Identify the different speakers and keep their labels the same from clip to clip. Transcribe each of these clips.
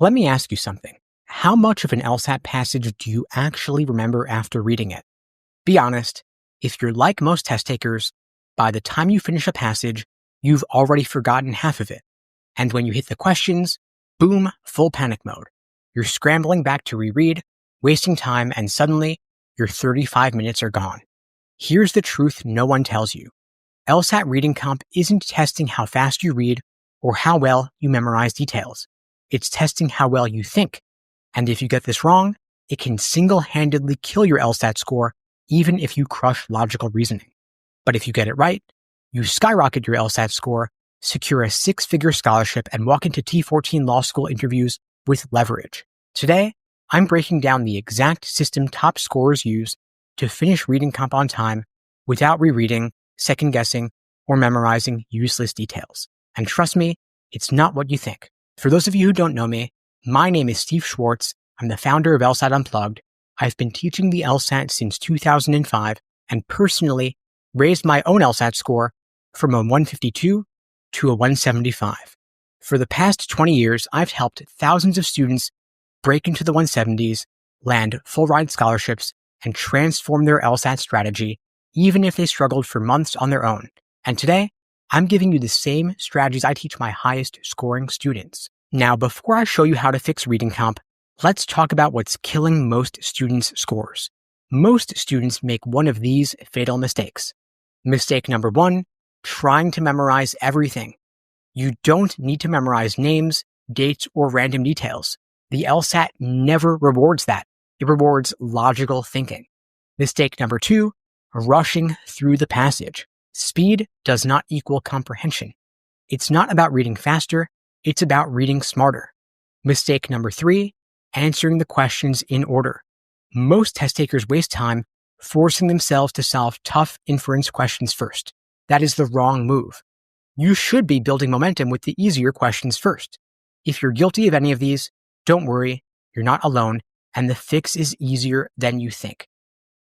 Speaker 1: Let me ask you something. How much of an LSAT passage do you actually remember after reading it? Be honest, if you're like most test takers, by the time you finish a passage, you've already forgotten half of it. And when you hit the questions, boom, full panic mode. You're scrambling back to reread, wasting time, and suddenly, your 35 minutes are gone. Here's the truth no one tells you. LSAT Reading Comp isn't testing how fast you read or how well you memorize details. It's testing how well you think. And if you get this wrong, it can single-handedly kill your LSAT score even if you crush logical reasoning. But if you get it right, you skyrocket your LSAT score, secure a 6-figure scholarship, and walk into T14 law school interviews with leverage. Today, I'm breaking down the exact system top scorers use to finish reading comp on time without rereading, second-guessing, or memorizing useless details. And trust me, it's not what you think. For those of you who don't know me, my name is Steve Schwartz. I'm the founder of LSAT Unplugged. I've been teaching the LSAT since 2005 and personally raised my own LSAT score from a 152 to a 175. For the past 20 years, I've helped thousands of students break into the 170s, land full-ride scholarships, and transform their LSAT strategy, even if they struggled for months on their own. And today, I'm giving you the same strategies I teach my highest scoring students. Now, before I show you how to fix reading comp, let's talk about what's killing most students' scores. Most students make one of these fatal mistakes. Mistake number 1, trying to memorize everything. You don't need to memorize names, dates, or random details. The LSAT never rewards that. It rewards logical thinking. Mistake number 2, rushing through the passage. Speed does not equal comprehension. It's not about reading faster, it's about reading smarter. Mistake number 3, answering the questions in order. Most test takers waste time forcing themselves to solve tough inference questions first. That is the wrong move. You should be building momentum with the easier questions first. If you're guilty of any of these, don't worry, you're not alone, and the fix is easier than you think.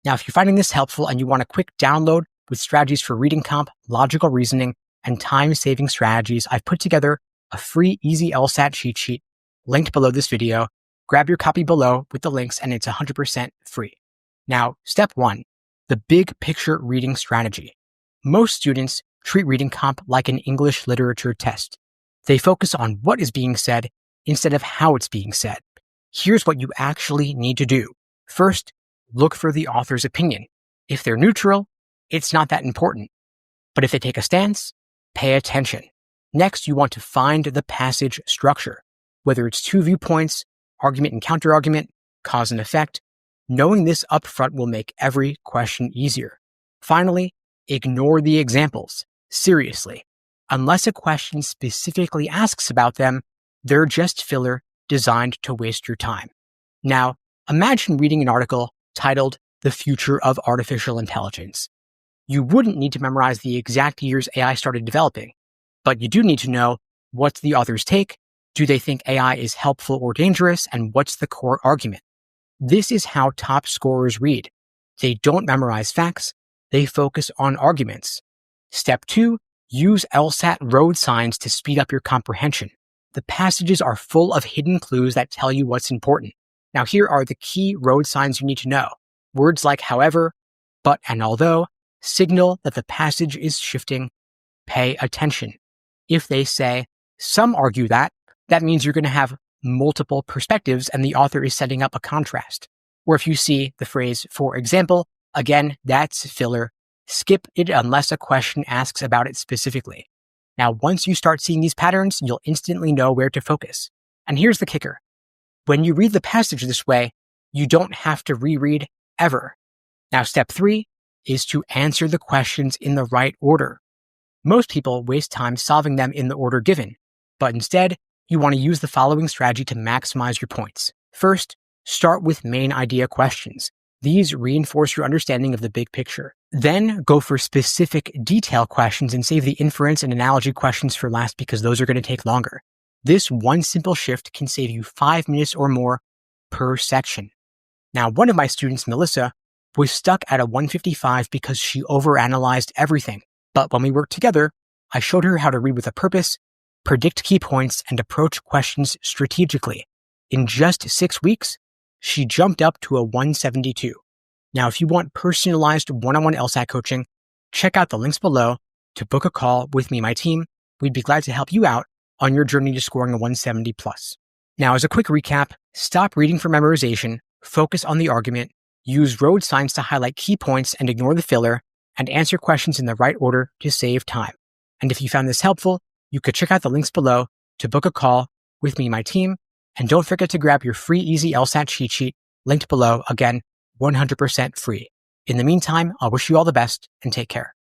Speaker 1: Now, if you're finding this helpful and you want a quick download with strategies for reading comp, logical reasoning, and time-saving strategies, I've put together a free easy LSAT cheat sheet linked below this video. Grab your copy below with the links and it's 100% free. Now, step 1, the big picture reading strategy. Most students treat reading comp like an English literature test. They focus on what is being said instead of how it's being said. Here's what you actually need to do. First, look for the author's opinion. If they're neutral, it's not that important. But if they take a stance, pay attention. Next, you want to find the passage structure. Whether it's 2 viewpoints, argument and counterargument, cause and effect, knowing this upfront will make every question easier. Finally, ignore the examples. Seriously. Unless a question specifically asks about them, they're just filler designed to waste your time. Now, imagine reading an article titled The Future of Artificial Intelligence. You wouldn't need to memorize the exact years AI started developing, but you do need to know what's the author's take, do they think AI is helpful or dangerous, and what's the core argument. This is how top scorers read. They don't memorize facts, they focus on arguments. Step 2, use LSAT road signs to speed up your comprehension. The passages are full of hidden clues that tell you what's important. Now here are the key road signs you need to know. Words like however, but, and although signal that the passage is shifting. Pay attention. If they say, some argue that means you're going to have multiple perspectives and the author is setting up a contrast. Or if you see the phrase, for example, again, that's filler. Skip it unless a question asks about it specifically. Now, once you start seeing these patterns, you'll instantly know where to focus. And here's the kicker. When you read the passage this way, you don't have to reread ever. Now, step 3 is to answer the questions in the right order. Most people waste time solving them in the order given, but instead, you want to use the following strategy to maximize your points. First, start with main idea questions. These reinforce your understanding of the big picture. Then go for specific detail questions and save the inference and analogy questions for last because those are going to take longer. This one simple shift can save you 5 minutes or more per section. Now, one of my students, Melissa, was stuck at a 155 because she overanalyzed everything. But when we worked together, I showed her how to read with a purpose, predict key points, and approach questions strategically. In just 6 weeks, she jumped up to a 172. Now, if you want personalized one-on-one LSAT coaching, check out the links below to book a call with me and my team. We'd be glad to help you out on your journey to scoring a 170 plus. Now, as a quick recap, stop reading for memorization, focus on the argument, use road signs to highlight key points and ignore the filler, and answer questions in the right order to save time. And if you found this helpful, you could check out the links below to book a call with me and my team. And don't forget to grab your free easy LSAT cheat sheet linked below. Again, 100% free. In the meantime, I'll wish you all the best and take care.